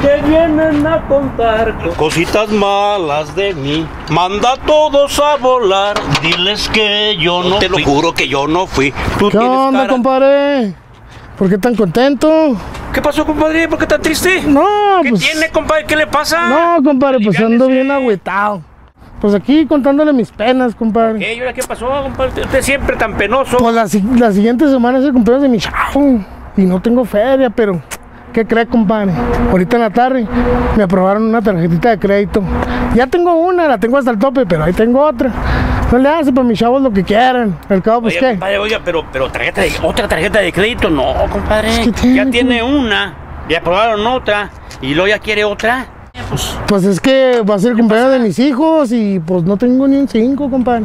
que vienen a contar cositas malas de mí. Manda a todos a volar, diles que yo no te lo juro que yo no fui. ¿Qué onda, compadre? ¿Por qué tan contento? ¿Qué pasó, compadre? ¿Por qué tan triste? No, ¿Qué pues... tiene, compadre? ¿Qué le pasa? No, compadre, pues ando bien agüitado. Pues aquí contándole mis penas, compadre. ¿Qué? ¿Y ahora qué pasó, compadre? Usted siempre tan penoso. Pues la siguiente semana es el cumpleaños de mi chavo y no tengo feria, pero... ¿Qué cree, compadre? Ahorita en la tarde me aprobaron una tarjetita de crédito. Ya tengo una, la tengo hasta el tope, pero ahí tengo otra. No le hace para mis chavos lo que quieran. Al cabo, pues, oiga, ¿qué? Compadre, oiga, pero otra tarjeta de crédito, no, compadre. Es que ya tiene una, ya aprobaron otra, y luego ya quiere otra. Pues es que va a ser el cumpleaños de mis hijos y pues no tengo ni un 5, compadre.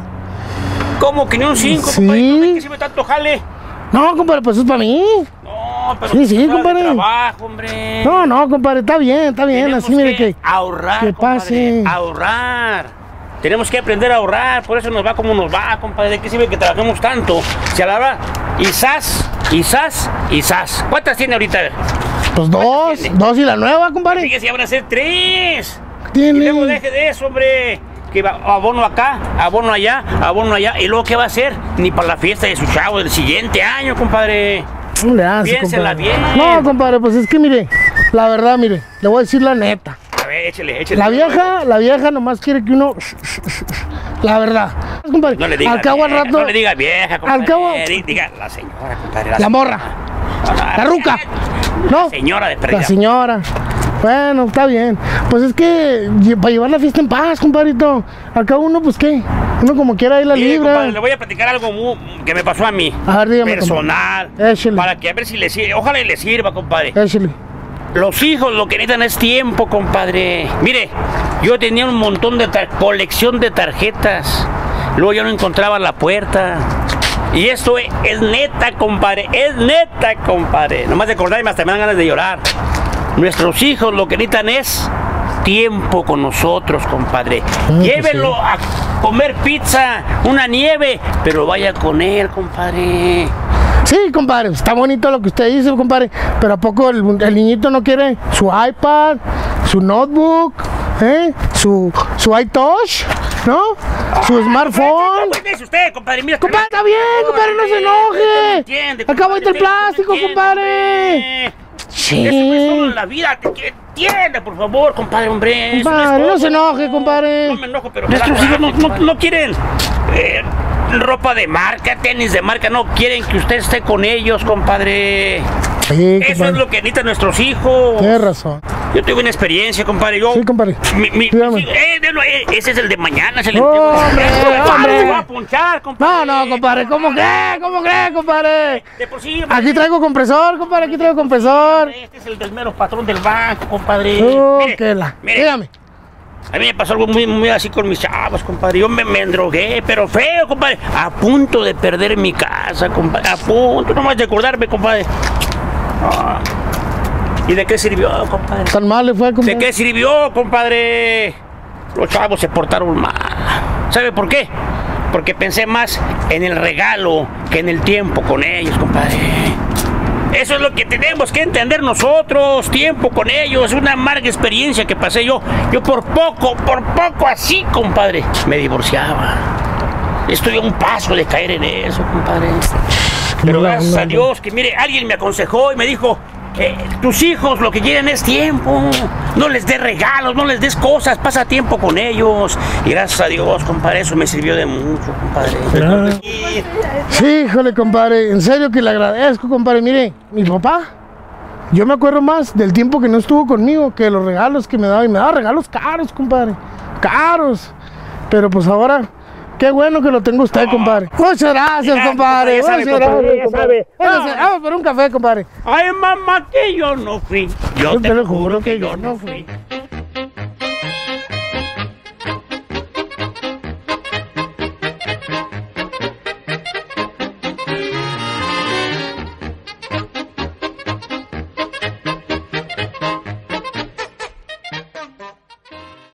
¿Cómo que ni un 5, Sí. compadre? ¿Dónde que sirve tanto jale? No, compadre, pues eso es para mí. No, pero Sí, pues, compadre. trabajo, hombre. No, compadre, está bien, Tenemos así mire que... ahorrar, que compadre, pase. ahorrar. Tenemos que aprender a ahorrar, por eso nos va como nos va, compadre. ¿De qué sirve que trabajemos tanto? Si a la hora, y zas. ¿Cuántas tiene ahorita? A ver. Pues dos y la nueva, compadre. Fíjese, ya van a ser 3. Tiene. Y luego deje de eso, hombre. Que va abono acá, abono allá, y luego ¿qué va a hacer? Ni para la fiesta de su chavo del siguiente año, compadre. No le hace, Piénsela compadre. bien. No, compadre, pues es que mire, la verdad, mire, le voy a decir la neta. A ver, échele. La vieja nomás quiere que uno... La verdad. Compadre, No le diga al cabo vieja, al rato... no le diga vieja, compadre. Al cabo... Diga la señora, compadre. La morra. La ruca. ¿No? La señora de perdida. La señora. Bueno, está bien. Pues es que para llevar la fiesta en paz, compadrito. Al cabo uno, pues qué. Uno como quiera ir la Mire, libra. compadre, le voy a platicar algo que me pasó a mí. A ver, dígame, personal. compadre. Échale. Para que a ver si le sirve. Ojalá y le sirva, compadre. Échale. Los hijos lo que necesitan es tiempo, compadre. Mire, yo tenía un montón de colección de tarjetas. Luego yo no encontraba la puerta. Y esto es neta, compadre. Es neta, compadre. Nomás de acordarme hasta me dan ganas de llorar. Nuestros hijos lo que necesitan es tiempo con nosotros, compadre. Llévenlo a comer pizza, una nieve, pero vaya con él, compadre. Sí, compadre, está bonito lo que usted dice, compadre. Pero ¿a poco el niñito no quiere su iPad, su notebook, su iTouch, ¿no? Su smartphone. ¿Qué es usted, compadre? Mira, Compadre, está bien, compadre, no se enoje. Acabo ahí el plástico, compadre. Sí. Eso es todo en la vida. Entiende, por favor, compadre, hombre. Compadre, no se enoje, compadre. No me enojo, pero nuestros hijos no quieren ropa de marca, tenis de marca. No quieren que usted esté con ellos, compadre. Sí, eso es lo que necesitan nuestros hijos. Tienes razón. Yo tuve una experiencia, compadre. Yo, sí, compadre. Ese es el de mañana. Es el hombre. Se va a punchar, compadre. No, compadre. ¿Cómo cree, compadre? De por sí, aquí traigo compresor, compadre. Aquí traigo compresor. Este es el del mero patrón del banco, compadre. Mire, dígame. A mí me pasó algo muy así con mis chavos, compadre. Yo me endrogué, pero feo, compadre. A punto de perder mi casa, compadre. A punto, nomás de acordarme, compadre. ¿Y de qué sirvió, compadre? Tan mal le fue, compadre. ¿De qué sirvió, compadre? Los chavos se portaron mal. ¿Sabe por qué? Porque pensé más en el regalo que en el tiempo con ellos, compadre. Eso es lo que tenemos que entender nosotros, tiempo con ellos, una amarga experiencia que pasé yo. Yo por poco así, compadre, me divorciaba. Estoy a un paso de caer en eso, compadre. Pero gracias a Dios que, mire, alguien me aconsejó y me dijo, tus hijos lo que quieren es tiempo. No les des regalos, no les des cosas, pasa tiempo con ellos. Y gracias a Dios, compadre, eso me sirvió de mucho, compadre. Sí, híjole, compadre, en serio que le agradezco, compadre. Mire, mi papá, yo me acuerdo más del tiempo que no estuvo conmigo que de los regalos que me daba. Y me daba regalos caros, compadre, caros. Pero pues ahora, qué bueno que lo tengo usted, compadre. Muchas gracias, compadre. Muchas gracias, compadre. Vamos por un café, compadre. Ay, mamá, que yo no fui. Yo te lo juro que yo no fui.